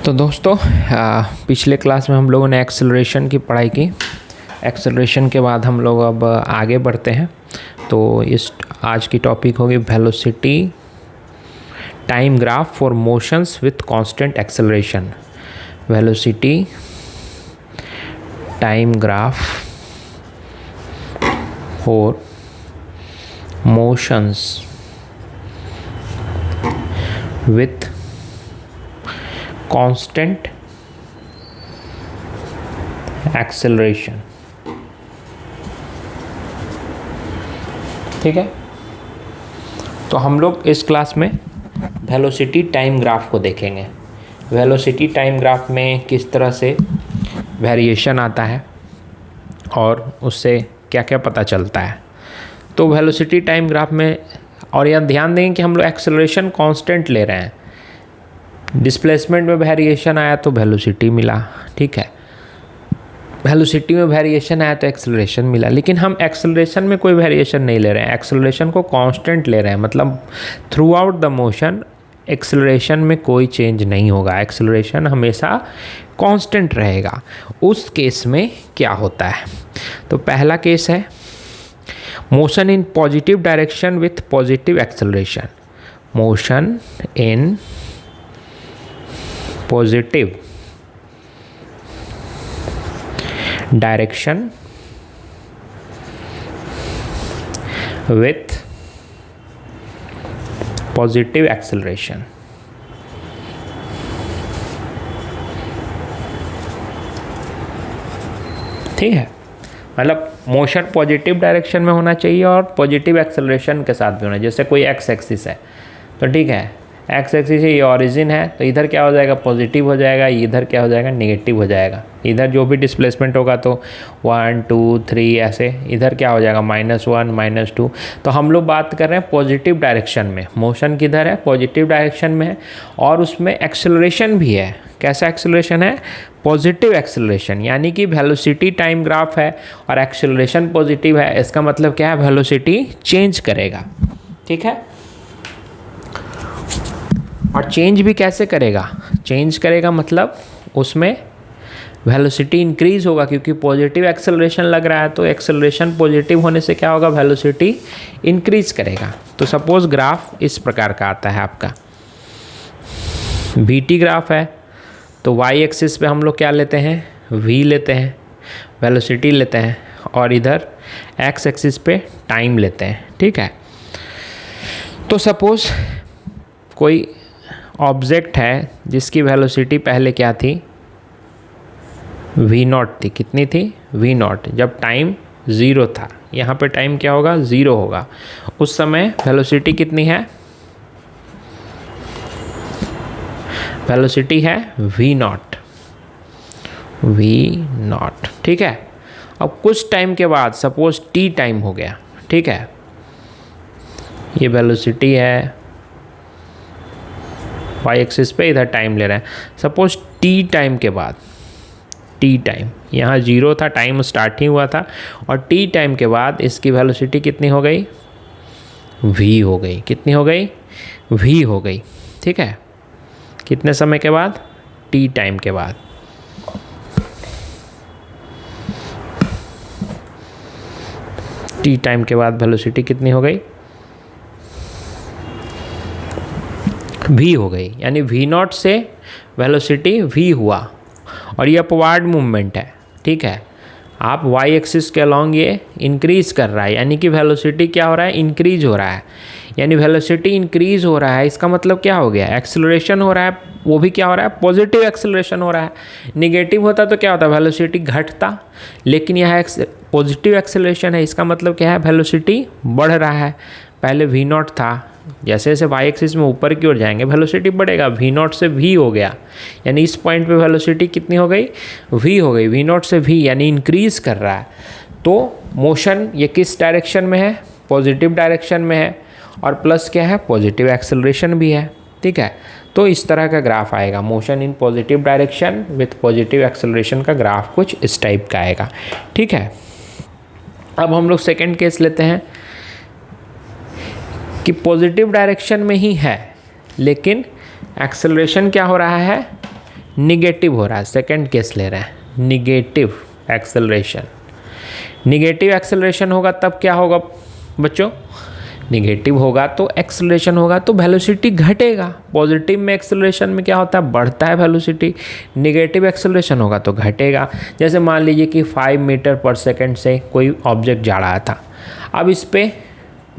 तो दोस्तों पिछले क्लास में हम लोगों ने एक्सेलरेशन की पढ़ाई की। एक्सेलरेशन के बाद हम लोग अब आगे बढ़ते हैं। तो इस आज की टॉपिक होगी velocity time graph for motions with constant acceleration. Velocity time graph for motions with constant acceleration. ठीक है, तो हम लोग इस क्लास में वेलोसिटी टाइम ग्राफ को देखेंगे। वेलोसिटी टाइम ग्राफ में किस तरह से वेरिएशन आता है और उससे क्या क्या पता चलता है। तो वेलोसिटी टाइम ग्राफ में, और यह ध्यान देंगे कि हम लोग एक्सेलरेशन कांस्टेंट ले रहे हैं। डिस्प्लेसमेंट में वेरिएशन आया तो वेलोसिटी मिला, ठीक है, वेलोसिटी में वेरिएशन आया तो एक्सेलरेशन मिला। लेकिन हम एक्सेलरेशन में कोई वेरिएशन नहीं ले रहे हैं, एक्सेलरेशन को कांस्टेंट ले रहे हैं। मतलब through out the motion acceleration में कोई चेंज नहीं होगा, एक्सेलरेशन हमेशा कांस्टेंट रहेगा। उस केस में क्या होता है, तो पहला केस है motion in positive direction with positive acceleration. Motion in positive direction with positive acceleration. ठीक है, मतलब मोशन पॉजिटिव डायरेक्शन में होना चाहिए और पॉजिटिव एक्सेलरेशन के साथ भी होना। जैसे कोई एक्स एक्सिस है तो ठीक है, एक्स एक्सिस ये ऑरिजिन है तो इधर क्या हो जाएगा, पॉजिटिव हो जाएगा, इधर क्या हो जाएगा, नेगेटिव हो जाएगा। इधर जो भी डिस्प्लेसमेंट होगा तो 1 2 3 ऐसे, इधर क्या हो जाएगा, -1 -2। तो हम लोग बात कर रहे हैं पॉजिटिव डायरेक्शन में। मोशन किधर है, पॉजिटिव डायरेक्शन में है, और उसमें एक्सेलरेशन भी है। कैसा एक्सेलरेशन है, पॉजिटिव एक्सेलरेशन, यानी कि वेलोसिटी टाइम ग्राफ है और एक्सेलरेशन पॉजिटिव है। इसका मतलब क्या है, वेलोसिटी चेंज करेगा। ठीक है, और चेंज भी कैसे करेगा, चेंज करेगा मतलब उसमें वेलोसिटी इंक्रीज होगा, क्योंकि पॉजिटिव एक्सेलरेशन लग रहा है तो एक्सेलरेशन पॉजिटिव होने से क्या होगा, वेलोसिटी इंक्रीज करेगा। तो सपोज ग्राफ इस प्रकार का आता है आपका, वीटी ग्राफ है तो वाई एक्सिस पे हम लोग क्या लेते हैं, वी लेते हैं, वेलोसिटी लेते हैं, और इधर एक्स एक्सिस पे टाइम लेते हैं। ठीक है, तो सपोज कोई ऑब्जेक्ट है जिसकी वेलोसिटी पहले क्या थी, v0 थी। कितनी थी, v0, जब टाइम 0 था। यहाँ पे टाइम क्या होगा, 0 होगा। उस समय वेलोसिटी कितनी है, वेलोसिटी है v0। ठीक है, अब कुछ टाइम के बाद सपोज t टाइम हो गया। ठीक है, ये वेलोसिटी है वाई एक्सिस पे, इधर टाइम ले रहे हैं। सपोज टी टाइम के बाद, टी टाइम यहाँ 0 था, टाइम स्टार्ट ही हुआ था, और टी टाइम के बाद इसकी वेलोसिटी कितनी हो गई, v हो गई। कितनी हो गई, v हो गई। ठीक है, कितने समय के बाद, टी टाइम के बाद। टी टाइम के बाद वेलोसिटी कितनी हो गई, v हो गई, यानी v0 से वेलोसिटी v हुआ, और ये अपवार्ड मूवमेंट है। ठीक है, आप y एक्सिस के अलॉन्ग ये इंक्रीज कर रहा है, यानी कि वेलोसिटी क्या हो रहा है, इंक्रीज हो रहा है। यानी वेलोसिटी इंक्रीज हो रहा है, इसका मतलब क्या हो गया, एक्सेलरेशन हो रहा है, वो भी क्या हो रहा है, पॉजिटिव एक्सेलरेशन हो रहा है। निगेटिव होता तो क्या होता, वेलोसिटी घटता, लेकिन यह पॉजिटिव एक्सेलरेशन है, इसका मतलब क्या है, वेलोसिटी बढ़ रहा है। पहले v0 था, जैसे जैसे वाई एक्सिस में ऊपर की ओर जाएंगे वेलोसिटी बढ़ेगा, v0 से v हो गया, यानी इस पॉइंट पे वेलोसिटी कितनी हो गई, v हो गई, v0 से v, यानी इंक्रीज कर रहा है। तो मोशन ये किस डायरेक्शन में है, पॉजिटिव डायरेक्शन में है, और प्लस क्या है, पॉजिटिव एक्सेलरेशन भी है। ठीक है, तो इस तरह का ग्राफ आएगा, motion in positive direction with positive acceleration का ग्राफ कुछ इस टाइप का आएगा। ठीक है, अब हम लोग सेकेंड केस लेते हैं कि पॉजिटिव डायरेक्शन में ही है, लेकिन एक्सेलरेशन क्या हो रहा है, निगेटिव हो रहा है, सेकंड केस ले रहे हैं, निगेटिव एक्सेलरेशन। निगेटिव एक्सेलरेशन होगा तब क्या होगा बच्चों, निगेटिव होगा तो एक्सेलरेशन होगा तो वेलोसिटी घटेगा। पॉजिटिव में एक्सेलरेशन में क्या होता है, बढ़ता है वेलोसिटी, निगेटिव एक्सेलरेशन होगा तो घटेगा। जैसे मान लीजिए कि 5 मीटर पर सेकंड से कोई ऑब्जेक्ट जा रहा था, अब इस पे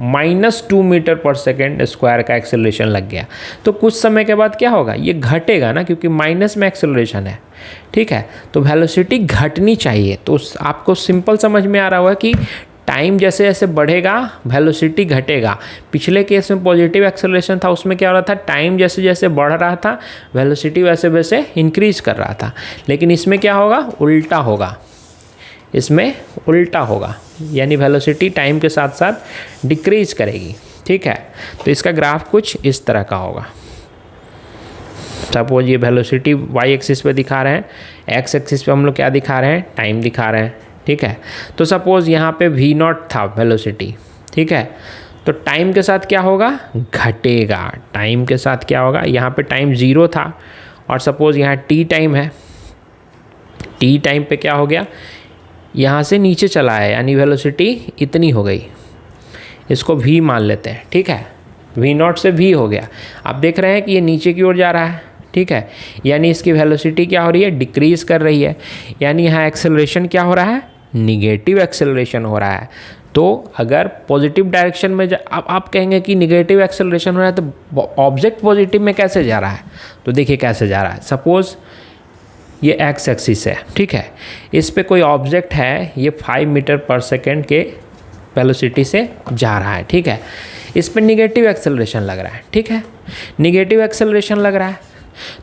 -2 मीटर पर सेकंड स्क्वायर का एक्सेलरेशन लग गया, तो कुछ समय के बाद क्या होगा, ये घटेगा ना, क्योंकि माइनस में एक्सेलरेशन है, ठीक है। तो वेलोसिटी घटनी चाहिए। तो आपको सिंपल समझ में आ रहा होगा कि टाइम जैसे जैसे बढ़ेगा वेलोसिटी घटेगा। पिछले केस में पॉजिटिव एक्सेलरेशन था, उसमें क्या हो रहा था, टाइम जैसे जैसे बढ़ रहा था वेलोसिटी वैसे वैसे इंक्रीज कर रहा था। लेकिन इसमें क्या होगा, उल्टा होगा, इसमें उल्टा होगा, यानी वेलोसिटी टाइम के साथ साथ डिक्रीज करेगी, ठीक है। तो इसका ग्राफ कुछ इस तरह का होगा। सपोज ये वेलोसिटी वाई एक्सिस पे दिखा रहे हैं, एक्स एक्सिस पे हम लोग क्या दिखा रहे हैं, टाइम दिखा रहे हैं, ठीक है। तो सपोज यहाँ पे v0 था वेलोसिटी, ठीक है। तो टाइम के साथ क्या होगा, घटेगा। टाइम के साथ क्या होगा, यहाँ पे टाइम 0 था और सपोज यहाँ t टाइम है, t टाइम पे क्या हो गया, यहाँ से नीचे चला है, यानी वेलोसिटी इतनी हो गई, इसको v मान लेते हैं, ठीक है। v0 से v हो गया। आप देख रहे हैं कि ये नीचे की ओर जा रहा है, ठीक है, यानी इसकी वेलोसिटी क्या हो रही है, डिक्रीज कर रही है, यानी यहाँ एक्सेलरेशन क्या हो रहा है, निगेटिव एक्सेलरेशन हो रहा है। तो अगर पॉजिटिव डायरेक्शन में अब आप कहेंगे कि निगेटिव एक्सेलरेशन हो रहा है तो ऑब्जेक्ट पॉजिटिव में कैसे जा रहा है, तो देखिए कैसे जा रहा है। सपोज ये एक्स एक्सिस है, ठीक है, इस पे कोई ऑब्जेक्ट है, ये 5 मीटर पर सेकेंड के वेलोसिटी से जा रहा है, ठीक है। इस पे निगेटिव एक्सेलरेशन लग रहा है, ठीक है, निगेटिव एक्सेलरेशन लग रहा है।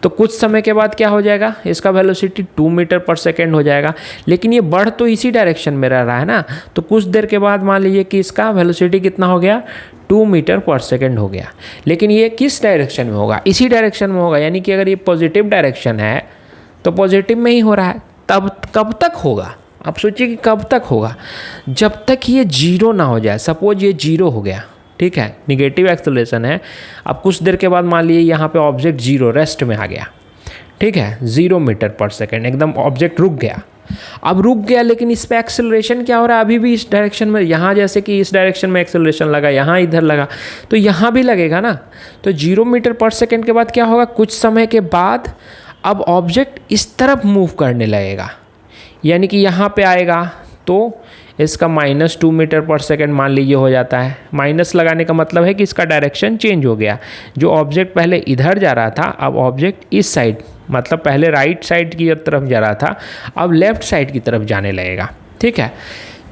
तो कुछ समय के बाद क्या हो जाएगा, इसका वेलोसिटी 2 मीटर पर सेकेंड हो जाएगा। लेकिन ये बढ़ तो इसी डायरेक्शन में रह रहा है ना, तो कुछ देर के बाद मान लीजिए कि इसका वेलोसिटी कितना हो गया, 2 मीटर पर सेकेंड हो गया। लेकिन ये किस डायरेक्शन में होगा, इसी डायरेक्शन में होगा, यानी कि अगर ये पॉजिटिव डायरेक्शन है तो पॉजिटिव में ही हो रहा है। तब कब तक होगा, आप सोचिए कि कब तक होगा, जब तक ये 0 ना हो जाए। सपोज ये 0 हो गया, ठीक है, निगेटिव एक्सेलरेशन है। अब कुछ देर के बाद मान लीजिए यहाँ पे ऑब्जेक्ट 0 रेस्ट में आ गया, ठीक है, 0 मीटर पर सेकेंड, एकदम ऑब्जेक्ट रुक गया। अब रुक गया, लेकिन इस पे एक्सेलरेशन क्या हो रहा है, अभी भी इस डायरेक्शन में, यहाँ जैसे कि इस डायरेक्शन में एक्सेलरेशन लगा, यहाँ इधर लगा, तो यहाँ भी लगेगा ना। तो 0 मीटर पर सेकेंड के बाद क्या होगा, कुछ समय के बाद अब ऑब्जेक्ट इस तरफ मूव करने लगेगा, यानी कि यहाँ पे आएगा, तो इसका -2 मीटर पर सेकेंड मान लीजिए हो जाता है। माइनस लगाने का मतलब है कि इसका डायरेक्शन चेंज हो गया। जो ऑब्जेक्ट पहले इधर जा रहा था, अब ऑब्जेक्ट इस साइड, मतलब पहले राइट साइड की तरफ जा रहा था, अब लेफ्ट साइड की तरफ जाने लगेगा, ठीक है।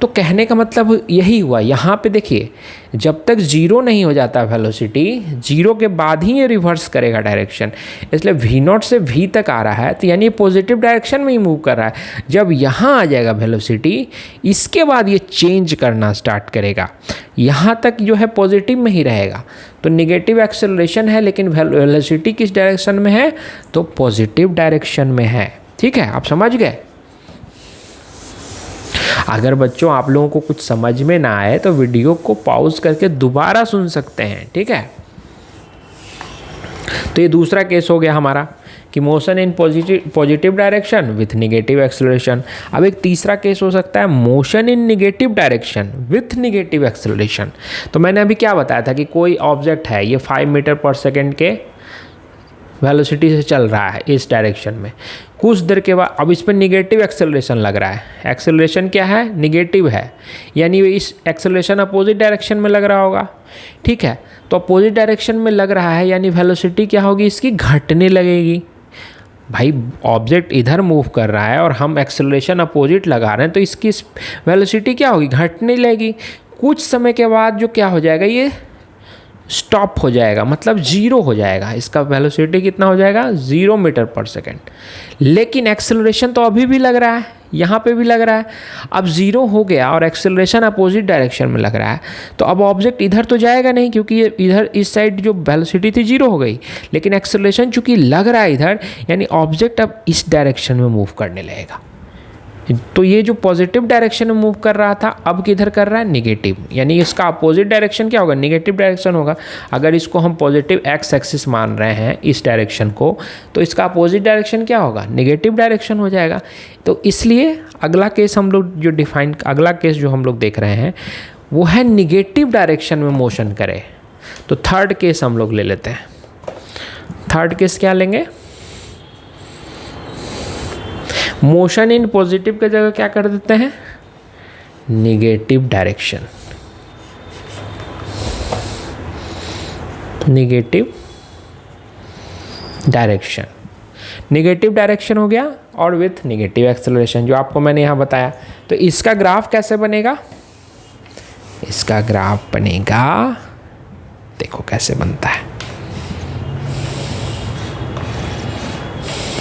तो कहने का मतलब यही हुआ। यहाँ पे देखिए, जब तक 0 नहीं हो जाता वेलोसिटी, 0 के बाद ही ये रिवर्स करेगा डायरेक्शन। इसलिए v0 से v तक आ रहा है, तो यानी पॉजिटिव डायरेक्शन में ही मूव कर रहा है। जब यहाँ आ जाएगा वेलोसिटी, इसके बाद ये चेंज करना स्टार्ट करेगा। यहाँ तक जो है पॉजिटिव में ही रहेगा, तो निगेटिव एक्सेलरेशन है, लेकिन वेलोसिटी किस डायरेक्शन में है, तो पॉजिटिव डायरेक्शन में है, ठीक है। आप समझ गए। अगर बच्चों आप लोगों को कुछ समझ में ना आए तो वीडियो को पॉज करके दोबारा सुन सकते हैं, ठीक है। तो ये दूसरा केस हो गया हमारा कि motion in positive direction with negative acceleration. अब एक तीसरा केस हो सकता है motion in negative direction with negative acceleration. तो मैंने अभी क्या बताया था कि कोई ऑब्जेक्ट है, ये 5 मीटर पर सेकेंड के वेलोसिटी से चल रहा है इस डायरेक्शन में। कुछ देर के बाद अब इस पर निगेटिव एक्सेलरेशन लग रहा है। एक्सेलरेशन क्या है, निगेटिव है, यानी इस एक्सेलरेशन अपोजिट डायरेक्शन में लग रहा होगा, ठीक है। तो अपोजिट डायरेक्शन में लग रहा है, यानी वेलोसिटी क्या होगी, इसकी घटने लगेगी। भाई ऑब्जेक्ट इधर मूव कर रहा है और हम एक्सेलरेशन अपोजिट लगा रहे हैं, तो इसकी वेलोसिटी क्या होगी, घटने लगेगी। कुछ समय के बाद जो क्या हो जाएगा, ये स्टॉप हो जाएगा, मतलब 0 हो जाएगा। इसका वेलोसिटी कितना हो जाएगा, 0 मीटर पर सेकेंड। लेकिन एक्सेलरेशन तो अभी भी लग रहा है, यहाँ पे भी लग रहा है। अब 0 हो गया और एक्सेलरेशन अपोजिट डायरेक्शन में लग रहा है, तो अब ऑब्जेक्ट इधर तो जाएगा नहीं, क्योंकि ये इधर इस साइड जो वेलोसिटी थी 0 हो गई। लेकिन एक्सेलरेशन चूंकि लग रहा है इधर, यानी ऑब्जेक्ट अब इस डायरेक्शन में मूव करने लगेगा। तो ये जो पॉजिटिव डायरेक्शन में मूव कर रहा था अब किधर कर रहा है, निगेटिव, यानी इसका अपोजिट डायरेक्शन क्या होगा, निगेटिव डायरेक्शन होगा। अगर इसको हम पॉजिटिव एक्स एक्सिस मान रहे हैं इस डायरेक्शन को, तो इसका अपोजिट डायरेक्शन क्या होगा, निगेटिव डायरेक्शन हो जाएगा। तो इसलिए अगला केस हम लोग जो अगला केस जो हम लोग देख रहे हैं वो है निगेटिव डायरेक्शन में मोशन करे। तो थर्ड केस हम लोग ले लेते हैं। थर्ड केस क्या लेंगे, मोशन इन पॉजिटिव की जगह क्या कर देते हैं, negative direction, negative direction, negative direction हो गया और विथ निगेटिव एक्सेलरेशन जो आपको मैंने यहाँ बताया। तो इसका ग्राफ कैसे बनेगा, इसका ग्राफ बनेगा, देखो कैसे बनता है,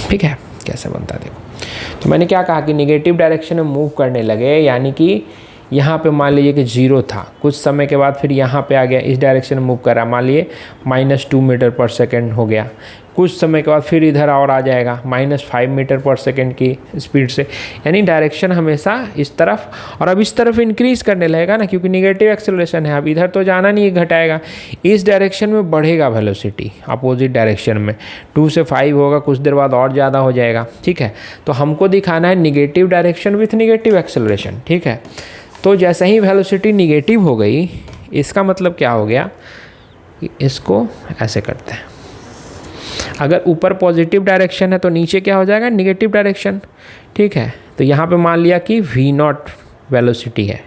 ठीक है, कैसे बनता है देखो। तो मैंने क्या कहा कि निगेटिव डायरेक्शन में मूव करने लगे, यानी कि यहाँ पे मान लीजिए कि 0 था, कुछ समय के बाद फिर यहाँ पे आ गया, इस डायरेक्शन में मूव कर रहा, मान लिए -2 मीटर पर सेकेंड हो गया, कुछ समय के बाद फिर इधर और आ जाएगा -5 मीटर पर सेकेंड की स्पीड से, यानी डायरेक्शन हमेशा इस तरफ, और अब इस तरफ इंक्रीज करने लगेगा ना, क्योंकि निगेटिव एक्सेलरेशन है, अब इधर तो जाना नहीं है, घटाएगा, इस डायरेक्शन में बढ़ेगा वेलोसिटी, अपोजिट डायरेक्शन में 2 से 5 होगा, कुछ देर बाद और ज़्यादा हो जाएगा, ठीक है। तो हमको दिखाना है negative direction with negative acceleration, ठीक है। तो जैसे ही वेलोसिटी निगेटिव हो गई, इसका मतलब क्या हो गया, इसको ऐसे करते हैं, अगर ऊपर पॉजिटिव डायरेक्शन है तो नीचे क्या हो जाएगा, निगेटिव डायरेक्शन, ठीक है। तो यहाँ पे मान लिया कि v0 वेलोसिटी है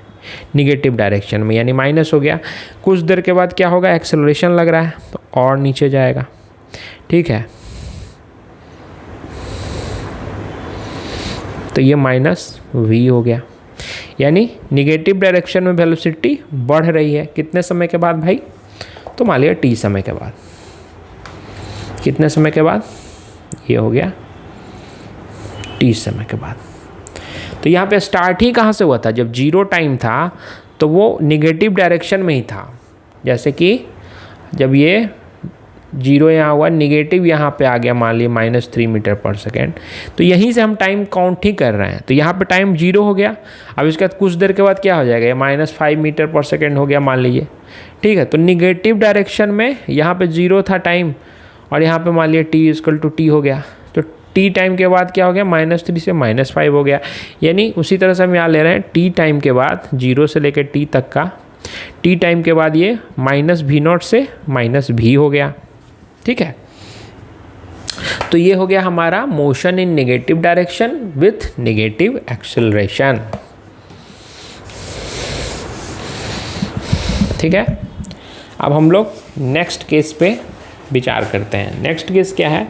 निगेटिव डायरेक्शन में, यानी माइनस हो गया, कुछ देर के बाद क्या होगा, एक्सेलरेशन लग रहा है तो और नीचे जाएगा, ठीक है। तो ये -v हो गया, यानी निगेटिव डायरेक्शन में वेलोसिटी बढ़ रही है, कितने समय के बाद भाई, तो मान लिया t समय के बाद, कितने समय के बाद, ये हो गया t समय के बाद। तो यहाँ पे स्टार्ट ही कहाँ से हुआ था, जब 0 टाइम था तो वो निगेटिव डायरेक्शन में ही था, जैसे कि जब ये 0 यहाँ हुआ, निगेटिव यहाँ पे आ गया, मान लिया -3 मीटर पर सेकेंड, तो यहीं से हम टाइम काउंट ही कर रहे हैं, तो यहाँ पे टाइम 0 हो गया। अब इसके बाद कुछ देर के बाद क्या हो जाएगा, ये -5 मीटर पर सेकेंड हो गया मान लीजिए, ठीक है। तो निगेटिव डायरेक्शन में यहाँ पे 0 था टाइम, और यहाँ पे मान लिया t = t हो गया, तो t टाइम के बाद क्या हो गया, -3 से -5 हो गया, यानी उसी तरह से हम यहाँ ले रहे हैं t टाइम के बाद 0 से लेकर t तक का, t टाइम के बाद ये -v0 से -v हो गया, ठीक है। तो ये हो गया हमारा motion in negative direction with negative acceleration, ठीक है। अब हम लोग नेक्स्ट केस पे विचार करते हैं। नेक्स्ट केस क्या है,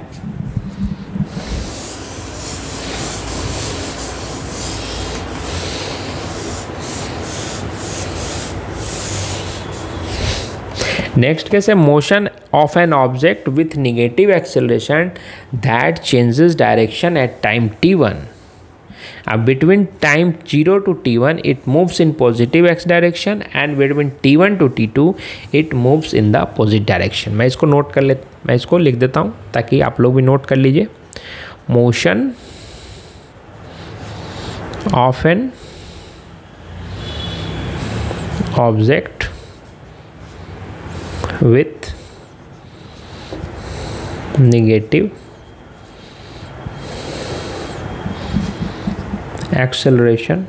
नेक्स्ट केस है motion of an object with negative acceleration that changes direction at time t1. Between time 0 to t1 it moves in positive x direction and between t1 to t2 it moves in the opposite direction. मैं इसको note कर ले, मैं इसको लिख देता हूँ ताकि आप लोग भी नोट कर लीजिए। Motion of an object with negative acceleration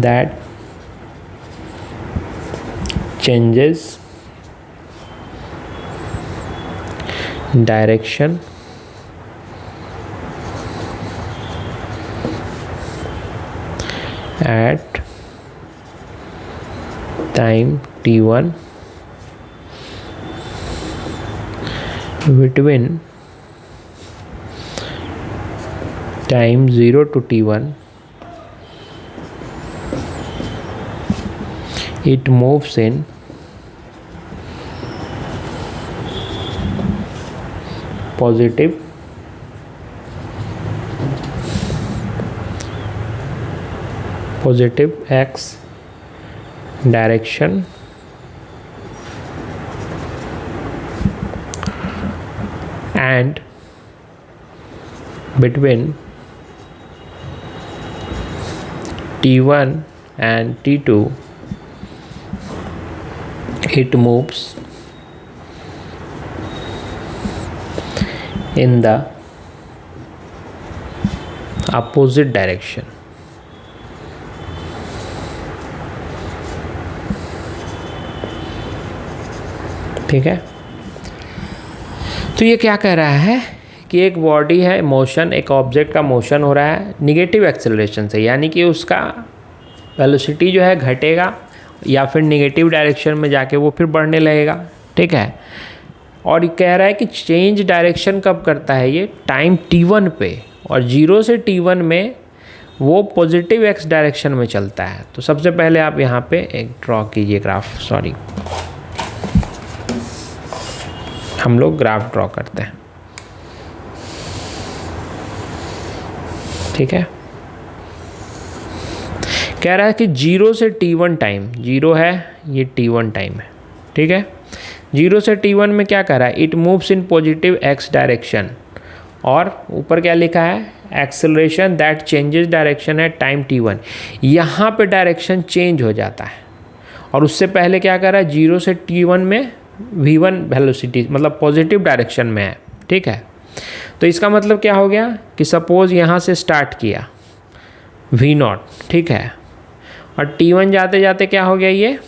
that changes direction at time t1 between time 0 to t1 it moves in positive x direction and between T1 and T2, it moves in the opposite direction. ठीक है, तो ये क्या कह रहा है कि एक बॉडी है, मोशन, एक ऑब्जेक्ट का मोशन हो रहा है निगेटिव एक्सेलरेशन से, यानी कि उसका वेलोसिटी जो है घटेगा या फिर निगेटिव डायरेक्शन में जाके वो फिर बढ़ने लगेगा। ठीक है, और ये कह रहा है कि चेंज डायरेक्शन कब करता है ये, टाइम t1 पे, और 0 से t1 में वो पॉजिटिव x डायरेक्शन में चलता है। तो सबसे पहले आप यहाँ पे एक ड्रॉ कीजिए ग्राफ, सॉरी हम लोग ग्राफ ड्रॉ करते हैं। ठीक है, कह रहा है कि 0 से t1 टाइम, 0 है ये t1 टाइम है। ठीक है, 0 से t1 में क्या कर रहा है, it moves in positive x direction, और ऊपर क्या लिखा है, acceleration that changes direction at time t1। यहाँ पे डायरेक्शन चेंज हो जाता है, और उससे पहले क्या कर रहा है, 0 से t1 में v1 वेलोसिटी मतलब पॉजिटिव डायरेक्शन में है। ठीक है, तो इसका मतलब क्या हो गया कि सपोज यहाँ से स्टार्ट किया v0, ठीक है, और t1 जाते जाते क्या हो गया, ये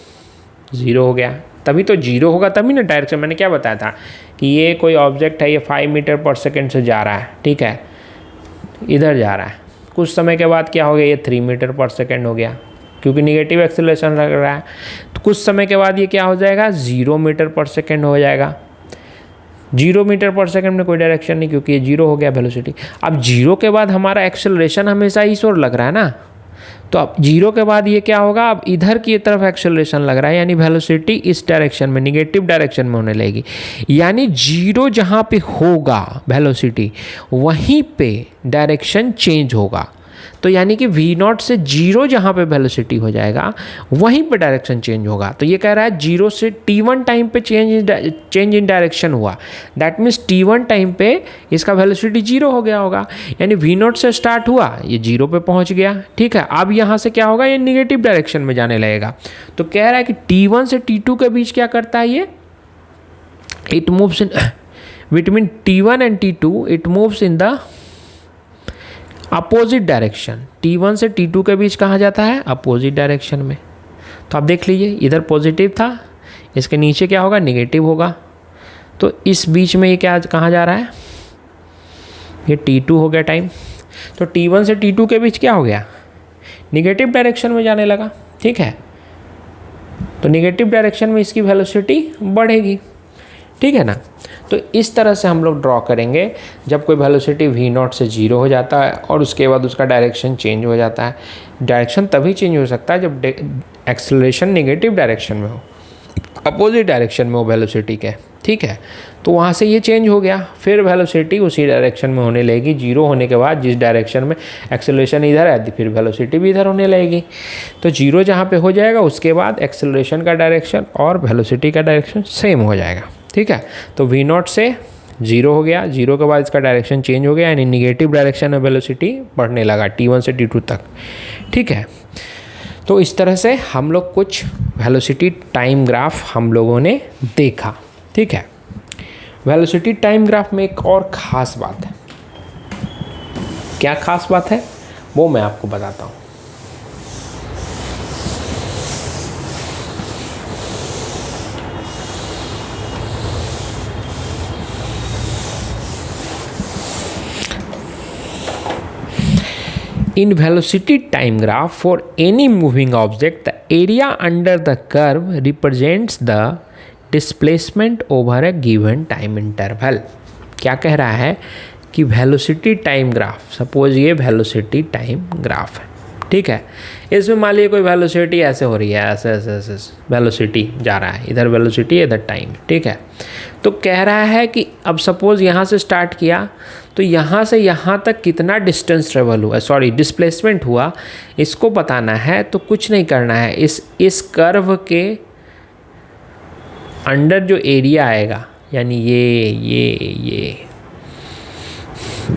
0 हो गया। तभी तो 0 होगा तभी ना डायरेक्शन, मैंने क्या बताया था कि ये कोई ऑब्जेक्ट है, ये 5 मीटर पर सेकेंड से जा रहा है। ठीक है, इधर जा रहा है, कुछ समय के बाद क्या हो गया, ये 3 मीटर पर सेकेंड हो गया, क्योंकि निगेटिव एक्सेलरेशन लग रहा है। तो कुछ समय के बाद ये क्या हो जाएगा, 0 मीटर पर सेकेंड हो जाएगा। 0 मीटर पर सेकेंड में कोई डायरेक्शन नहीं, क्योंकि ये 0 हो गया वेलोसिटी। अब 0 के बाद हमारा एक्सेलरेशन हमेशा इस ओर लग रहा है ना, तो अब 0 के बाद ये क्या होगा, अब इधर की तरफ एक्सेलरेशन लग रहा है, यानी वेलोसिटी इस डायरेक्शन में, निगेटिव डायरेक्शन में होने लगेगी। यानी 0 जहाँ पे होगा वेलोसिटी, वहीं पे डायरेक्शन चेंज होगा। तो यानी कि v0 से 0 जहाँ पे वेलोसिटी हो जाएगा, वहीं पे डायरेक्शन चेंज होगा। तो ये कह रहा है 0 से t1 टाइम पे चेंज इन डायरेक्शन हुआ, दैट मीन्स t1 टाइम पे इसका वेलोसिटी 0 हो गया होगा। यानी v0 से स्टार्ट हुआ, ये 0 पे पहुँच गया। ठीक है, अब यहाँ से क्या होगा, ये निगेटिव डायरेक्शन में जाने लगेगा। तो कह रहा है कि t1 से t2 के बीच क्या करता है ये, it moves in between t1 and t2, it moves in the opposite direction. t1 से t2 के बीच कहाँ जाता है, अपोजिट डायरेक्शन में। तो आप देख लीजिए, इधर पॉजिटिव था, इसके नीचे क्या होगा, निगेटिव होगा। तो इस बीच में ये क्या कहाँ जा रहा है, ये t2 हो गया टाइम। तो t1 से t2 के बीच क्या हो गया, निगेटिव डायरेक्शन में जाने लगा। ठीक है, तो निगेटिव डायरेक्शन में इसकी वेलोसिटी बढ़ेगी। ठीक है ना, तो इस तरह से हम लोग ड्रॉ करेंगे जब कोई वेलोसिटी v0 से 0 हो जाता है और उसके बाद उसका डायरेक्शन चेंज हो जाता है। डायरेक्शन तभी चेंज हो सकता है जब एक्सेलरेशन नेगेटिव डायरेक्शन में हो, अपोजिट डायरेक्शन में हो वेलोसिटी के। ठीक है, तो वहाँ से ये चेंज हो गया, फिर वेलोसिटी उसी डायरेक्शन में होने लगेगी। 0 होने के बाद जिस डायरेक्शन में एक्सेलरेशन इधर है, फिर वेलोसिटी भी इधर होने लगेगी। तो 0 जहाँ पे हो जाएगा, उसके बाद एक्सेलरेशन का डायरेक्शन और वेलोसिटी का डायरेक्शन सेम हो जाएगा। ठीक है, तो v0 से 0 हो गया, 0 के बाद इसका डायरेक्शन चेंज हो गया, यानी निगेटिव डायरेक्शन में वेलोसिटी बढ़ने लगा t1 से t2 तक। ठीक है, तो इस तरह से हम लोग कुछ वेलोसिटी टाइम ग्राफ हम लोगों ने देखा। ठीक है, वेलोसिटी टाइम ग्राफ में एक और ख़ास बात है। क्या ख़ास बात है वो मैं आपको बताता हूँ। In velocity time graph for any moving object, the area under the curve represents the displacement over a given time interval। क्या कह रहा है कि वेलोसिटी टाइम ग्राफ, सपोज ये वेलोसिटी टाइम ग्राफ है। ठीक है, इसमें मान लीजिए कोई वेलोसिटी ऐसे हो रही है, ऐसे ऐसे ऐसे वेलोसिटी जा रहा है, इधर वेलोसिटी इधर टाइम। ठीक है, तो कह रहा है कि अब सपोज यहाँ से स्टार्ट किया, तो यहाँ से यहाँ तक कितना डिस्टेंस ट्रेवल हुआ, सॉरी डिस्प्लेसमेंट हुआ, इसको बताना है। तो कुछ नहीं करना है, इस कर्व के अंडर जो एरिया आएगा, यानी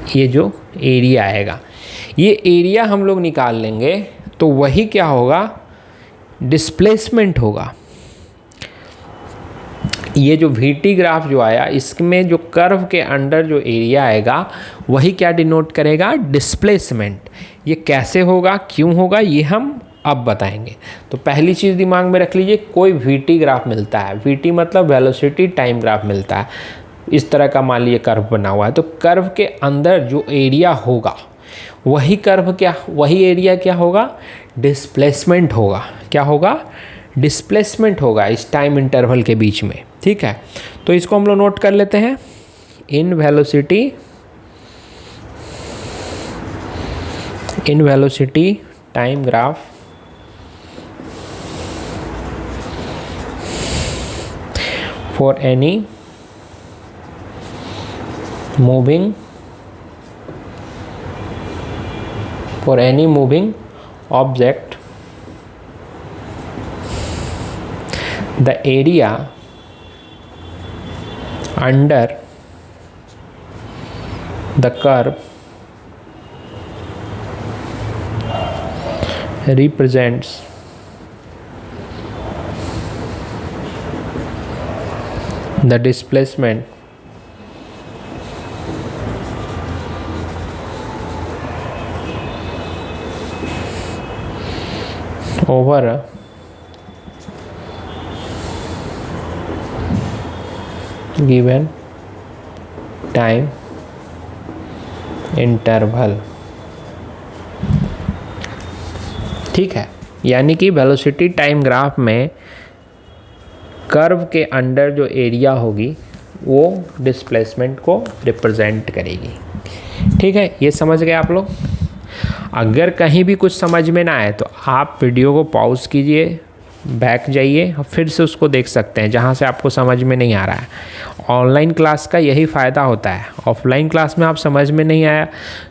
ये जो एरिया आएगा। ये एरिया हम लोग निकाल लेंगे तो वही क्या होगा, डिस्प्लेसमेंट होगा। ये जो VT ग्राफ जो आया, इसमें जो कर्व के अंडर जो एरिया आएगा वही क्या डिनोट करेगा, डिस्प्लेसमेंट। ये कैसे होगा, क्यों होगा, ये हम अब बताएंगे। तो पहली चीज़ दिमाग में रख लीजिए, कोई VT ग्राफ मिलता है, VT मतलब वेलोसिटी टाइम ग्राफ मिलता है, इस तरह का मान लीजिए कर्व बना हुआ है, तो कर्व के अंदर जो एरिया होगा वही कर्व क्या, वही एरिया क्या होगा, डिस्प्लेसमेंट होगा। क्या होगा, डिस्प्लेसमेंट होगा इस टाइम इंटरवल के बीच में। ठीक है, तो इसको हम लोग नोट कर लेते हैं। In velocity time graph for any moving object, the area under the curve represents the displacement over a given time interval। ठीक है, यानी कि वेलोसिटी टाइम ग्राफ में कर्व के अंडर जो एरिया होगी वो डिस्प्लेसमेंट को रिप्रेजेंट करेगी। ठीक है, ये समझ गए आप लोग। अगर कहीं भी कुछ समझ में ना आए तो आप वीडियो को पॉज कीजिए, बैक जाइए और फिर से उसको देख सकते हैं जहाँ से आपको समझ में नहीं आ रहा है। ऑनलाइन क्लास का यही फ़ायदा होता है। ऑफलाइन क्लास में आप समझ में नहीं आया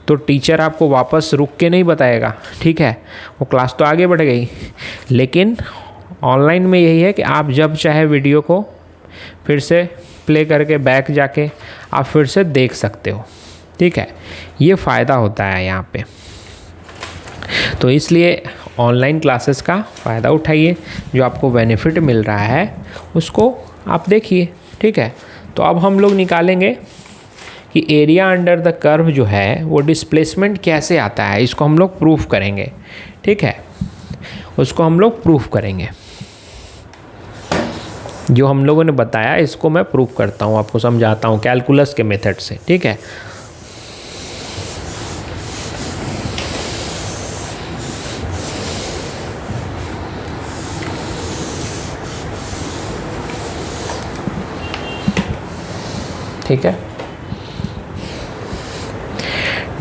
तो टीचर आपको वापस रुक के नहीं बताएगा, ठीक है, वो क्लास तो आगे बढ़ गई। लेकिन ऑनलाइन में यही है कि आप जब चाहे वीडियो को फिर से प्ले करके बैक जाके आप फिर से देख सकते हो। ठीक है, ये फ़ायदा होता है यहाँ पे। तो इसलिए ऑनलाइन क्लासेस का फ़ायदा उठाइए, जो आपको बेनिफिट मिल रहा है उसको आप देखिए। ठीक है, तो अब हम लोग निकालेंगे कि एरिया अंडर द कर्व जो है वो डिस्प्लेसमेंट कैसे आता है, इसको हम लोग प्रूफ करेंगे। ठीक है, उसको हम लोग प्रूफ करेंगे। जो हम लोगों ने बताया इसको मैं प्रूफ करता हूँ, आपको समझाता हूँ कैलकुलस के मेथड से। ठीक है, ठीक है,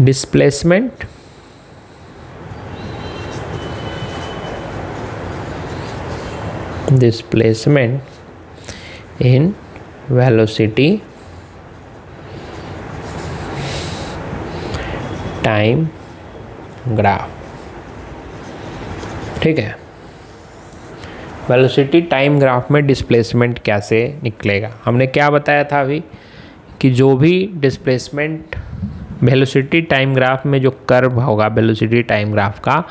displacement in velocity time graph. ठीक है, वेलोसिटी टाइम ग्राफ में डिस्प्लेसमेंट कैसे निकलेगा, हमने क्या बताया था अभी कि जो भी डिस्प्लेसमेंट वेलोसिटी टाइम ग्राफ में जो कर्व होगा वेलोसिटी टाइम ग्राफ का,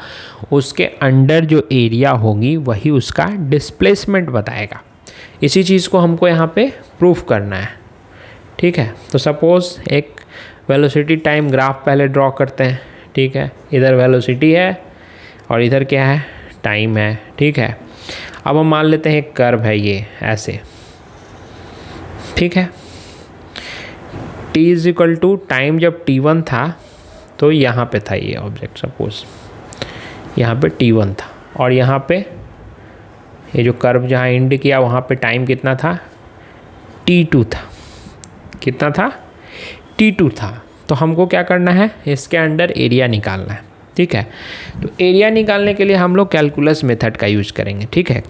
उसके अंडर जो एरिया होगी वही उसका डिस्प्लेसमेंट बताएगा। इसी चीज़ को हमको यहाँ पे प्रूफ करना है। ठीक है, तो सपोज़ एक वेलोसिटी टाइम ग्राफ पहले ड्रॉ करते हैं। ठीक है, इधर वेलोसिटी है और इधर क्या है, टाइम है। ठीक है, अब हम मान लेते हैं एक कर्व है ये ऐसे। ठीक है, t is equal to time जब t1 था तो यहाँ पे था ये ऑब्जेक्ट, सपोज यहाँ पे t1 था और यहाँ पे ये जो कर्व जहाँ एंड किया वहाँ पे टाइम कितना था, t2 था। कितना था, t2 था। तो हमको क्या करना है, इसके अंडर एरिया निकालना है। ठीक है, तो एरिया निकालने के लिए हम लोग कैलकुलस मेथड का यूज़ करेंगे। ठीक है,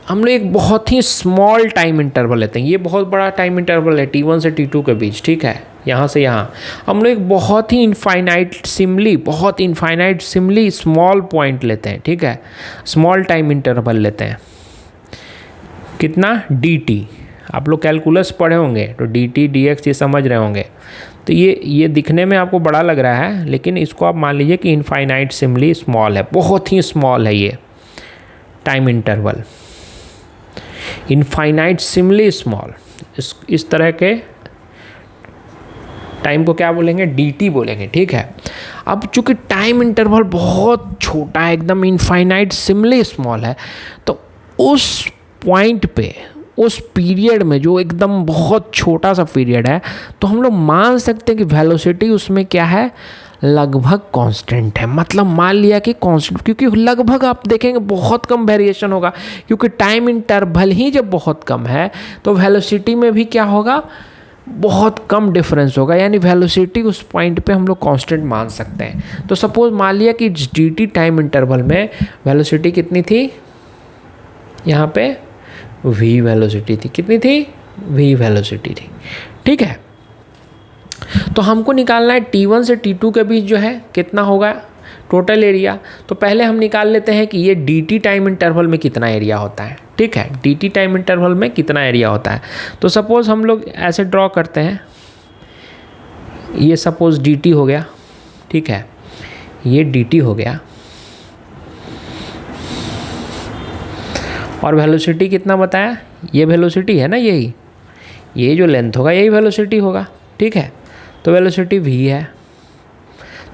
हम लोग एक बहुत ही स्मॉल टाइम इंटरवल लेते हैं। ये बहुत बड़ा टाइम इंटरवल है t1 से t2 के बीच। ठीक है, यहाँ से यहाँ हम लोग एक बहुत ही इनफाइनाइट सिमली स्मॉल पॉइंट लेते हैं। ठीक है, स्मॉल टाइम इंटरवल लेते हैं। कितना, dt। आप लोग कैलकुलस पढ़े होंगे तो डी टी डी एक्स ये समझ रहे होंगे। तो ये दिखने में आपको बड़ा लग रहा है, लेकिन इसको आप मान लीजिए कि इनफाइनाइटसिमली स्मॉल है, बहुत ही स्मॉल है ये टाइम इंटरवल, इनफाइनाइटसिमली स्मॉल। इस तरह के टाइम को क्या बोलेंगे, dt बोलेंगे, ठीक है। अब चूंकि टाइम इंटरवल बहुत छोटा है, एकदम इनफाइनाइटसिमली स्मॉल है, तो उस पॉइंट पे, उस पीरियड में जो एकदम बहुत छोटा सा पीरियड है, तो हम लोग मान सकते हैं कि वेलोसिटी उसमें क्या है, लगभग कांस्टेंट है। मतलब मान लिया कि कांस्टेंट, क्योंकि लगभग आप देखेंगे बहुत कम वेरिएशन होगा, क्योंकि टाइम इंटरवल ही जब बहुत कम है तो वेलोसिटी में भी क्या होगा, बहुत कम डिफरेंस होगा, यानी वेलोसिटी उस पॉइंट पे हम लोग कांस्टेंट मान सकते हैं। तो सपोज मान लिया कि dt टाइम इंटरवल में वेलोसिटी कितनी थी, यहाँ पे v वेलोसिटी थी, कितनी थी, v वेलोसिटी थी, ठीक है। तो हमको निकालना है t1 से t2 के बीच जो है कितना होगा टोटल एरिया। तो पहले हम निकाल लेते हैं कि ये dt टाइम इंटरवल में कितना एरिया होता है, ठीक है, dt टाइम इंटरवल में कितना एरिया होता है। तो सपोज़ हम लोग ऐसे ड्रॉ करते हैं, ये सपोज़ dt हो गया, ठीक है, ये dt हो गया, और वेलोसिटी कितना बताया, ये वेलोसिटी है ना, यही, ये जो लेंथ होगा यही वेलोसिटी होगा, ठीक है। तो वेलोसिटी v है।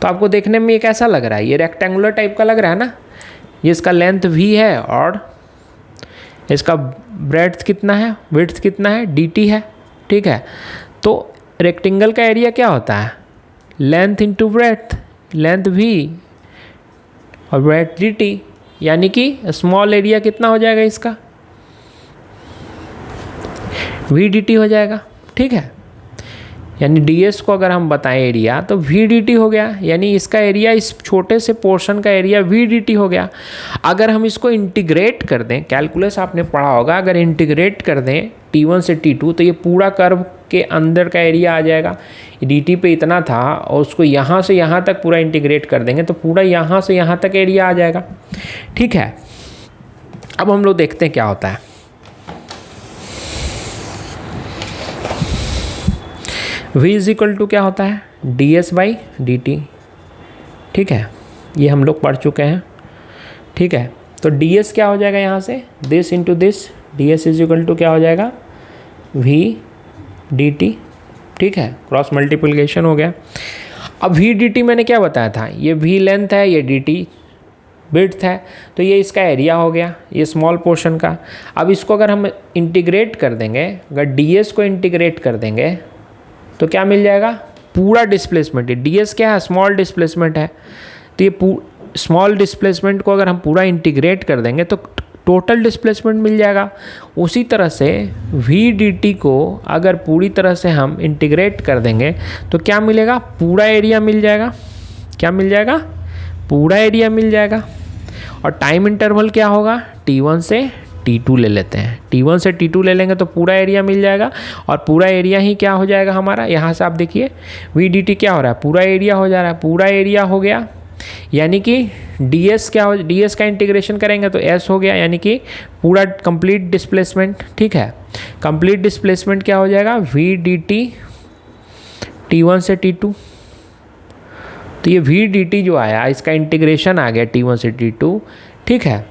तो आपको देखने में ये कैसा लग रहा है, ये रेक्टेंगुलर टाइप का लग रहा है ना, ये इसका लेंथ v है और इसका ब्रेड्थ कितना है, विड्थ कितना है, dt है, ठीक है। तो रेक्टेंगल का एरिया क्या होता है, length into breadth, length v और ब्रेड्थ dt, यानी कि स्मॉल एरिया कितना हो जाएगा इसका, v dt हो जाएगा, ठीक है। यानी ds को अगर हम बताएं एरिया तो v dt हो गया, यानी इसका एरिया, इस छोटे से पोर्शन का एरिया v dt हो गया। अगर हम इसको इंटीग्रेट कर दें, कैलकुलस आपने पढ़ा होगा, अगर इंटीग्रेट कर दें t1 से t2 तो ये पूरा कर्व के अंदर का एरिया आ जाएगा। dt पे इतना था और उसको यहाँ से यहाँ तक पूरा इंटीग्रेट कर देंगे तो पूरा यहाँ से यहाँ तक एरिया आ जाएगा, ठीक है। अब हम लोग देखते हैं क्या होता है। v इज इक्वल टू क्या होता है, ds बाई dt, ठीक है, ये हम लोग पढ़ चुके हैं, ठीक है। तो ds क्या हो जाएगा यहाँ से, this into this, ds is equal to क्या हो जाएगा, v dt, ठीक है, क्रॉस मल्टीप्लिकेशन हो गया। अब v dt मैंने क्या बताया था, ये v लेंथ है, ये dt विड्थ है, तो ये इसका एरिया हो गया, ये स्मॉल पोर्शन का। अब इसको अगर हम इंटीग्रेट कर देंगे, अगर ds को इंटीग्रेट कर देंगे तो क्या मिल जाएगा, पूरा डिस्प्लेसमेंट है, ds क्या है, स्मॉल डिस्प्लेसमेंट है, तो ये स्मॉल डिस्प्लेसमेंट को अगर हम पूरा इंटीग्रेट कर देंगे तो टोटल डिस्प्लेसमेंट मिल जाएगा। उसी तरह से v dt को अगर पूरी तरह से हम इंटीग्रेट कर देंगे तो क्या मिलेगा, पूरा एरिया मिल जाएगा, क्या मिल जाएगा, पूरा एरिया मिल जाएगा। और टाइम इंटरवल क्या होगा, t1 से t2 ले लेते हैं, t1 से t2 ले लेंगे तो पूरा एरिया मिल जाएगा, और पूरा एरिया ही क्या हो जाएगा हमारा, यहाँ से आप देखिए v dt क्या हो रहा है, पूरा एरिया हो जा रहा है, पूरा एरिया हो गया, यानी कि ds क्या हो, ds का इंटीग्रेशन करेंगे तो s हो गया, यानी कि पूरा कंप्लीट डिस्प्लेसमेंट, ठीक है। कंप्लीट डिस्प्लेसमेंट क्या हो जाएगा, v dt t1 से t2, तो ये v dt जो आया इसका इंटीग्रेशन आ गया t1 से t2, ठीक है।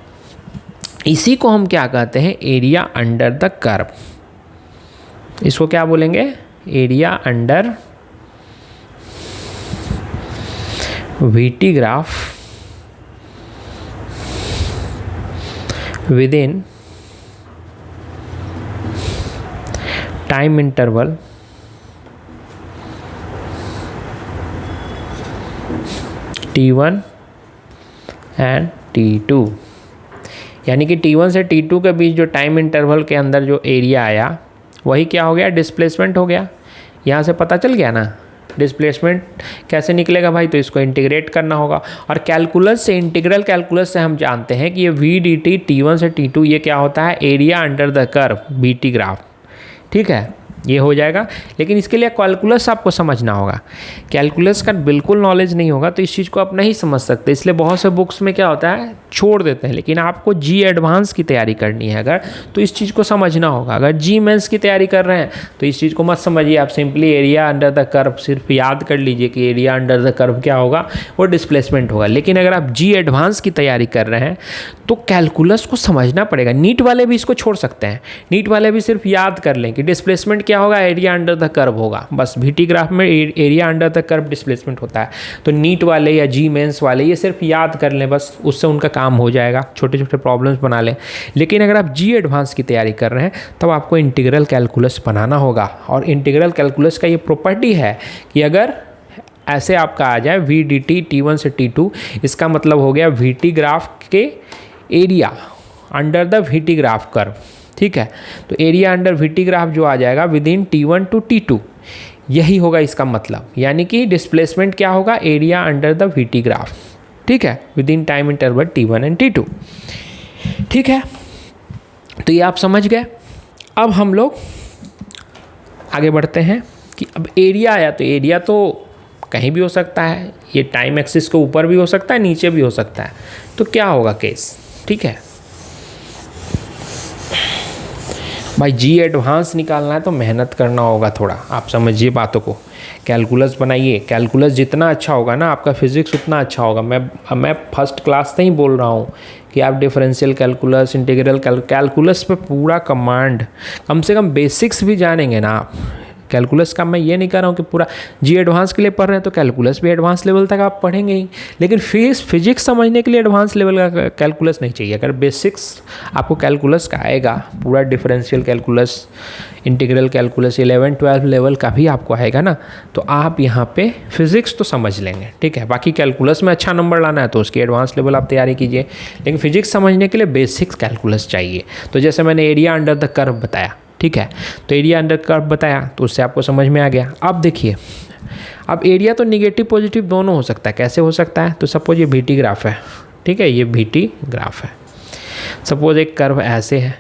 इसी को हम क्या कहते हैं, एरिया अंडर द कर्व, इसको क्या बोलेंगे, area under VT graph with in time interval t1 and t2, यानी कि t1 से t2 के बीच जो टाइम इंटरवल के अंदर जो एरिया आया वही क्या हो गया, डिस्प्लेसमेंट हो गया। यहाँ से पता चल गया ना डिस्प्लेसमेंट कैसे निकलेगा भाई, तो इसको इंटीग्रेट करना होगा। और कैलकुलस से, इंटीग्रल कैलकुलस से हम जानते हैं कि ये v dt t1 से t2 ये क्या होता है, area under the curve BT graph, ठीक है। ये हो जाएगा। लेकिन इसके लिए कैलकुलस आपको समझना होगा। कैलकुलस का बिल्कुल नॉलेज नहीं होगा तो इस चीज़ को आप नहीं समझ सकते, इसलिए बहुत से बुक्स में क्या होता है छोड़ देते हैं। लेकिन आपको जी एडवांस की तैयारी करनी है अगर, तो इस चीज़ को समझना होगा। अगर जी मेंस की तैयारी कर रहे हैं तो इस चीज़ को मत समझिए, आप simply area under the curve सिर्फ याद कर लीजिए कि एरिया अंडर द कर्व क्या होगा, वो डिस्प्लेसमेंट होगा। लेकिन अगर आप जी एडवांस की तैयारी कर रहे हैं तो कैलकुलस को समझना पड़ेगा। नीट वाले भी इसको छोड़ सकते हैं, नीट वाले भी सिर्फ याद कर लें कि डिस्प्लेसमेंट क्या होगा, एरिया अंडर द कर्व होगा, बस VT ग्राफ में area under the curve displacement होता है। तो नीट वाले या जी मेंस वाले ये सिर्फ याद कर लें, बस उससे उनका काम हो जाएगा, छोटे छोटे प्रॉब्लम्स बना लें। लेकिन अगर आप जी एडवांस की तैयारी कर रहे हैं तब आपको इंटीग्रल कैलकुलस बनाना होगा। और इंटीग्रल कैलकुलस का ये प्रॉपर्टी है कि अगर ऐसे आपका आ जाए VDT T1 से T2, इसका मतलब हो गया VT ग्राफ के area under the VT graph curve, ठीक है। तो एरिया अंडर VT ग्राफ जो आ जाएगा with in T1 to T2, यही होगा इसका मतलब। यानी कि डिस्प्लेसमेंट क्या होगा, area under the VT graph, ठीक है, with in time interval T1 and T2, ठीक है। तो ये आप समझ गए। अब हम लोग आगे बढ़ते हैं कि अब एरिया आया, तो एरिया तो कहीं भी हो सकता है, ये टाइम एक्सिस के ऊपर भी हो सकता है, नीचे भी हो सकता है। तो क्या होगा केस, ठीक है भाई। जी एडवांस निकालना है तो मेहनत करना होगा थोड़ा, आप समझिए बातों को। कैलकुलस बनाइए, कैलकुलस जितना अच्छा होगा ना आपका फिजिक्स उतना अच्छा होगा। मैं फर्स्ट क्लास से ही बोल रहा हूँ कि आप डिफरेंशियल कैलकुलस, इंटीग्रल कैलकुलस पे पूरा कमांड, कम से कम बेसिक्स भी जानेंगे ना आप। कैलकुलस का मैं ये नहीं कह रहा हूँ कि पूरा जी एडवांस के लिए पढ़ रहे हैं तो कैलकुलस भी एडवांस लेवल तक आप पढ़ेंगे ही। लेकिन फिजिक्स समझने के लिए एडवांस लेवल का कैलकुलस नहीं चाहिए। अगर बेसिक्स आपको कैलकुलस का आएगा, पूरा differential calculus, integral calculus 11-12 level का भी आपको आएगा ना, तो आप यहाँ पे फिजिक्स तो समझ लेंगे, ठीक है। बाकी कैलकुलस में अच्छा नंबर लाना है तो उसकी एडवांस लेवल आप तैयारी कीजिए। लेकिन फिजिक्स समझने के लिए बेसिक्स कैलकुलस चाहिए। तो जैसे मैंने एरिया अंडर द कर्व बताया, ठीक है, तो एरिया अंडर कर्व बताया तो उससे आपको समझ में आ गया। अब देखिए, अब एरिया तो निगेटिव पॉजिटिव दोनों हो सकता है। कैसे हो सकता है, तो सपोज ये VT ग्राफ है, ठीक है, ये VT ग्राफ है। सपोज एक कर्व ऐसे है,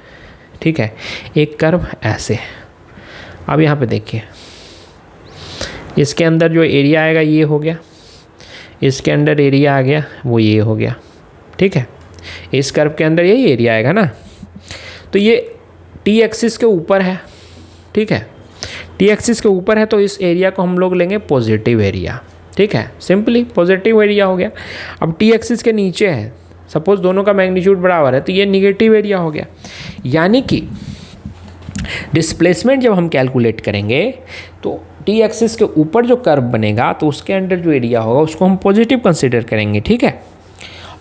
ठीक है, एक कर्व ऐसे है। अब यहाँ पे देखिए, इसके अंदर जो एरिया आएगा ये हो गया, इसके अंदर एरिया आ गया वो ये हो गया, ठीक है। इस कर्व के अंदर यही एरिया आएगा ना। तो ये T एक्सिस के ऊपर है, ठीक है, T एक्सिस के ऊपर है तो इस एरिया को हम लोग लेंगे पॉजिटिव एरिया, ठीक है, सिंपली पॉजिटिव एरिया हो गया। अब T एक्सिस के नीचे है, सपोज दोनों का मैग्नीट्यूड बराबर है तो ये निगेटिव एरिया हो गया। यानी कि डिस्प्लेसमेंट जब हम कैलकुलेट करेंगे तो T एक्सिस के ऊपर जो कर्व बनेगा तो उसके अंदर जो एरिया होगा उसको हम पॉजिटिव कंसिडर करेंगे, ठीक है,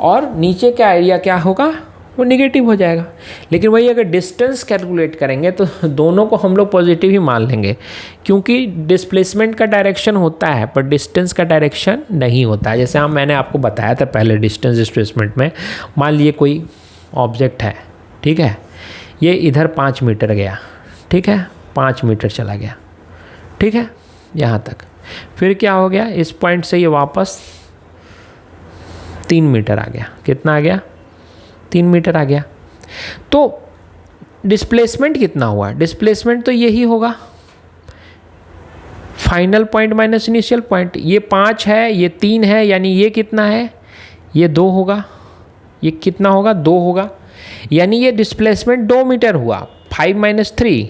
और नीचे का एरिया क्या होगा, वो निगेटिव हो जाएगा। लेकिन वही अगर डिस्टेंस कैलकुलेट करेंगे तो दोनों को हम लोग पॉजिटिव ही मान लेंगे, क्योंकि डिस्प्लेसमेंट का डायरेक्शन होता है पर डिस्टेंस का डायरेक्शन नहीं होता है। जैसे मैंने आपको बताया था पहले डिस्टेंस डिस्प्लेसमेंट में, मान लिए कोई ऑब्जेक्ट है, ठीक है, ये इधर 5 मीटर गया, ठीक है, 5 मीटर चला गया, ठीक है, यहाँ तक। फिर क्या हो गया, इस पॉइंट से ये वापस 3 मीटर आ गया। कितना आ गया, 3 मीटर आ गया। तो डिस्प्लेसमेंट कितना हुआ, डिस्प्लेसमेंट तो यही होगा, final point minus initial point. ये 5 है, ये 3 है, यानी ये कितना है, ये 2 होगा। ये कितना होगा, 2 होगा। यानी ये डिस्प्लेसमेंट 2 मीटर हुआ, 5 माइनस 3।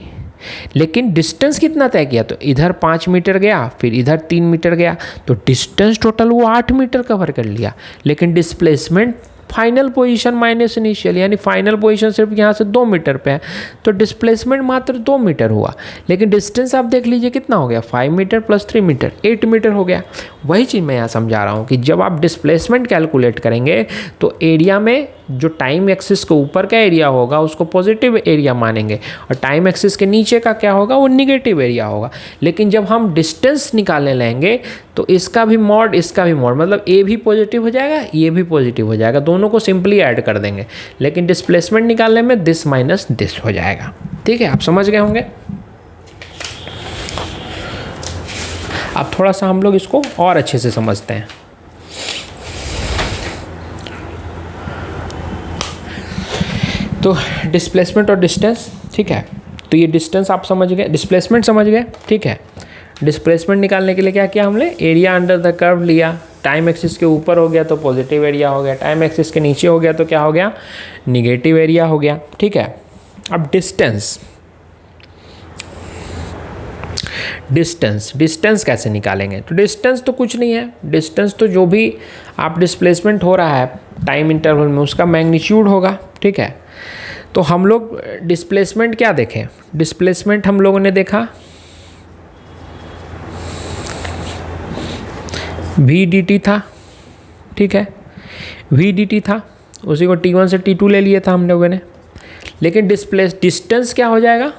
लेकिन डिस्टेंस कितना तय किया, तो इधर 5 मीटर गया, फिर इधर 3 मीटर गया, तो डिस्टेंस टोटल वो 8 मीटर कवर कर लिया। लेकिन displacement final position minus initial, यानी फाइनल पोजीशन सिर्फ यहाँ से 2 मीटर पे है, तो डिस्प्लेसमेंट मात्र 2 मीटर हुआ। लेकिन डिस्टेंस आप देख लीजिए कितना हो गया, 5 मीटर प्लस 3 मीटर 8 मीटर हो गया। वही चीज़ मैं यहाँ समझा रहा हूँ कि जब आप डिस्प्लेसमेंट कैलकुलेट करेंगे तो एरिया में जो टाइम एक्सिस के ऊपर का एरिया होगा उसको पॉजिटिव एरिया मानेंगे, और टाइम एक्सिस के नीचे का क्या होगा, वो निगेटिव एरिया होगा। लेकिन जब हम डिस्टेंस निकालने लेंगे तो इसका भी मॉड, इसका भी मॉड, मतलब ए भी पॉजिटिव हो जाएगा, ये भी पॉजिटिव हो जाएगा, दोनों को सिंपली ऐड कर देंगे। लेकिन डिस्प्लेसमेंट निकालने में दिस माइनस दिस हो जाएगा, ठीक है, आप समझ गए होंगे। अब थोड़ा सा हम लोग इसको और अच्छे से समझते हैं। तो डिस्प्लेसमेंट और डिस्टेंस, ठीक है, तो ये डिस्टेंस आप समझ गए, डिस्प्लेसमेंट समझ गए, ठीक है। डिस्प्लेसमेंट निकालने के लिए क्या किया हमने, एरिया अंडर द कर्व लिया, टाइम एक्सिस के ऊपर हो गया तो पॉजिटिव एरिया हो गया, टाइम एक्सिस के नीचे हो गया तो क्या हो गया, निगेटिव एरिया हो गया, ठीक है। अब डिस्टेंस कैसे निकालेंगे, तो डिस्टेंस तो कुछ नहीं है, डिस्टेंस तो जो भी आप डिस्प्लेसमेंट हो रहा है टाइम इंटरवल में उसका मैग्नीट्यूड होगा, ठीक है। तो हम लोग डिस्प्लेसमेंट क्या देखें, डिस्प्लेसमेंट हम लोगों ने देखा v dt था, ठीक है, v dt था, उसी को t1 से t2 ले लिया था हम लोगों ने। लेकिन डिस्टेंस क्या हो जाएगा,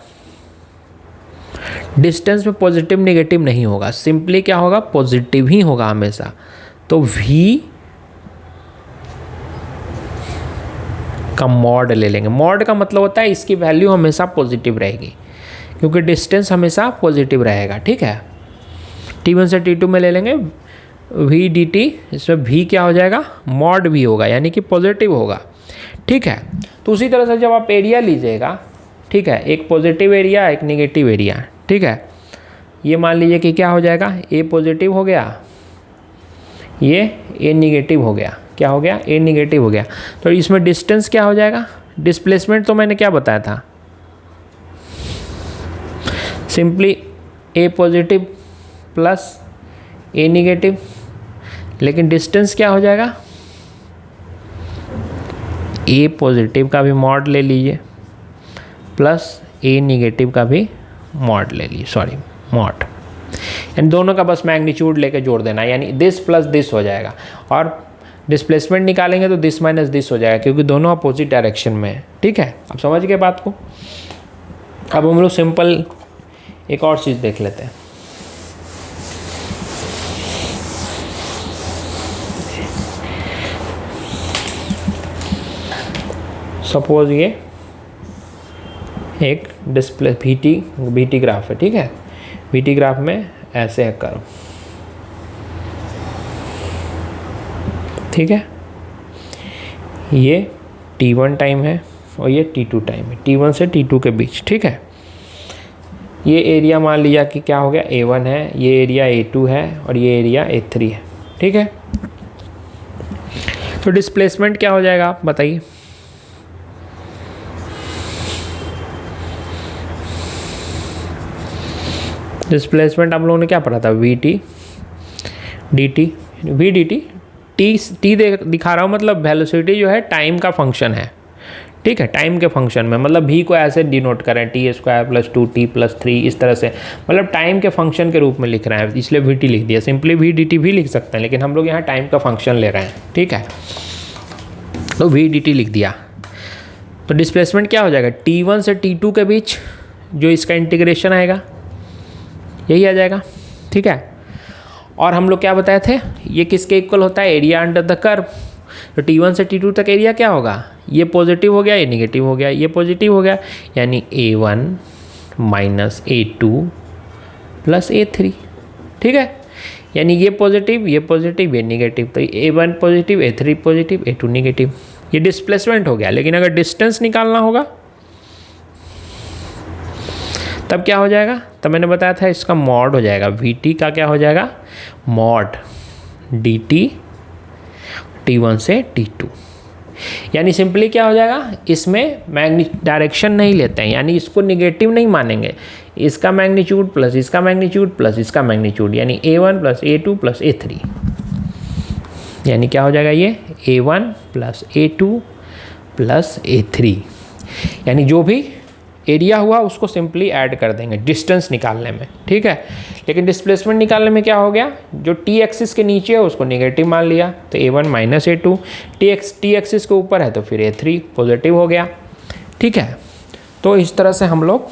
डिस्टेंस में पॉजिटिव नेगेटिव नहीं होगा, सिंपली क्या होगा, पॉजिटिव ही होगा हमेशा। तो v का मॉड ले लेंगे, मॉड का मतलब होता है इसकी वैल्यू हमेशा पॉजिटिव रहेगी क्योंकि डिस्टेंस हमेशा पॉजिटिव रहेगा, ठीक है। t1 से t2 में ले लेंगे v dt, इसमें v क्या हो जाएगा, मॉड v होगा यानी कि पॉजिटिव होगा, ठीक है। तो उसी तरह से जब आप एरिया लीजिएगा, ठीक है, एक पॉजिटिव एरिया एक निगेटिव एरिया, ठीक है, ये मान लीजिए कि क्या हो जाएगा, a पॉजिटिव हो गया, ये a निगेटिव हो गया, क्या हो गया, a निगेटिव हो गया। तो इसमें डिस्टेंस क्या हो जाएगा, डिस्प्लेसमेंट तो मैंने क्या बताया था, simply a positive plus a negative, लेकिन डिस्टेंस क्या हो जाएगा, a पॉजिटिव का भी मॉड ले लीजिए प्लस a निगेटिव का भी मॉड ले लीजिए, सॉरी मॉड, यानी दोनों का बस मैग्नीट्यूड लेके जोड़ देना, यानी दिस प्लस दिस हो जाएगा। और डिस्प्लेसमेंट निकालेंगे तो दिस माइनस दिस हो जाएगा क्योंकि दोनों अपोजिट डायरेक्शन में है, ठीक है। आप समझ गए बात को। अब हम लोग सिंपल एक और चीज़ देख लेते हैं। सपोज ये एक डिस्प्ले वीटी ग्राफ है, ठीक है, वीटी ग्राफ में ऐसे है कर्व, ठीक है, ये t1 टाइम है और ये t2 टाइम है, t1 से t2 के बीच, ठीक है। ये एरिया मान लिया कि क्या हो गया, a1 है, ये एरिया a2 है और ये एरिया a3 है, ठीक है। तो डिस्प्लेसमेंट क्या हो जाएगा आप बताइए, डिस्प्लेसमेंट आप लोगों ने क्या पढ़ा था, वी डी टी दिखा रहा हूँ, मतलब वेलोसिटी जो है टाइम का फंक्शन है, ठीक है, टाइम के फंक्शन में, मतलब v को ऐसे डिनोट करें t² प्लस 2t प्लस 3, इस तरह से, मतलब टाइम के फंक्शन के रूप में लिख रहे हैं, इसलिए vt लिख दिया। सिंपली v dt भी लिख सकते हैं लेकिन हम लोग यहाँ टाइम का फंक्शन ले रहे हैं, ठीक है, तो v dt लिख दिया। तो डिस्प्लेसमेंट क्या हो जाएगा, t1 से t2 के बीच जो इसका इंटीग्रेशन आएगा यही आ जाएगा, ठीक है। और हम लोग क्या बताए थे, ये किसके इक्वल होता है, एरिया अंडर द कर्व। तो t1 से t2 तक एरिया क्या होगा, ये पॉजिटिव हो गया, ये निगेटिव हो गया, ये पॉजिटिव हो गया, यानी a1 minus a2 plus a3, ठीक है, यानी ये पॉजिटिव ये निगेटिव, तो a1 positive a3 positive a2 negative, ये डिस्प्लेसमेंट हो गया। लेकिन अगर डिस्टेंस निकालना होगा तब क्या हो जाएगा, तब मैंने बताया था इसका मॉड हो जाएगा, vt का क्या हो जाएगा, मॉड dt t1 से t2, यानी सिंपली क्या हो जाएगा, इसमें डायरेक्शन नहीं लेते हैं, यानी इसको निगेटिव नहीं मानेंगे, इसका मैग्नीट्यूड प्लस इसका मैग्नीट्यूड प्लस इसका मैग्नीट्यूड, यानी a1 plus a2 plus a3, यानी क्या हो जाएगा, ये a1 plus a2 plus a3, यानी जो भी एरिया हुआ उसको सिंपली ऐड कर देंगे डिस्टेंस निकालने में, ठीक है। लेकिन डिस्प्लेसमेंट निकालने में क्या हो गया, जो टी एक्सिस के नीचे है उसको नेगेटिव मान लिया, तो a1 minus a2, T axis के ऊपर है तो फिर a3 पॉजिटिव हो गया, ठीक है। तो इस तरह से हम लोग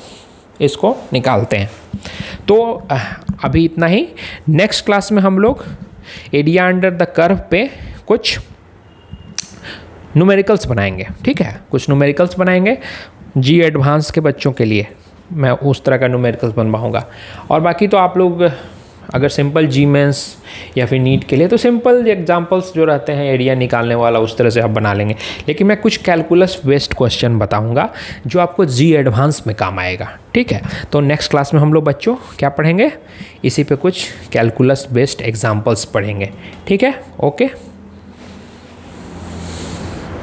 इसको निकालते हैं। तो अभी इतना ही, नेक्स्ट क्लास में हम लोग एरिया अंडर द कर्व पे कुछ न्यूमेरिकल्स बनाएंगे, ठीक है, कुछ न्यूमेरिकल्स बनाएंगे जी एडवांस के बच्चों के लिए, मैं उस तरह का न्यूमेरिकल्स बनवाऊँगा। और बाकी तो आप लोग अगर सिंपल जी मेंस या फिर नीट के लिए तो सिंपल एग्जांपल्स जो रहते हैं एरिया निकालने वाला उस तरह से आप बना लेंगे। लेकिन मैं कुछ कैलकुलस बेस्ड क्वेश्चन बताऊंगा जो आपको जी एडवांस में काम आएगा, ठीक है। तो नेक्स्ट क्लास में हम लोग बच्चों क्या पढ़ेंगे, इसी पे कुछ कैलकुलस बेस्ड एग्जांपल्स पढ़ेंगे, ठीक है। ओके।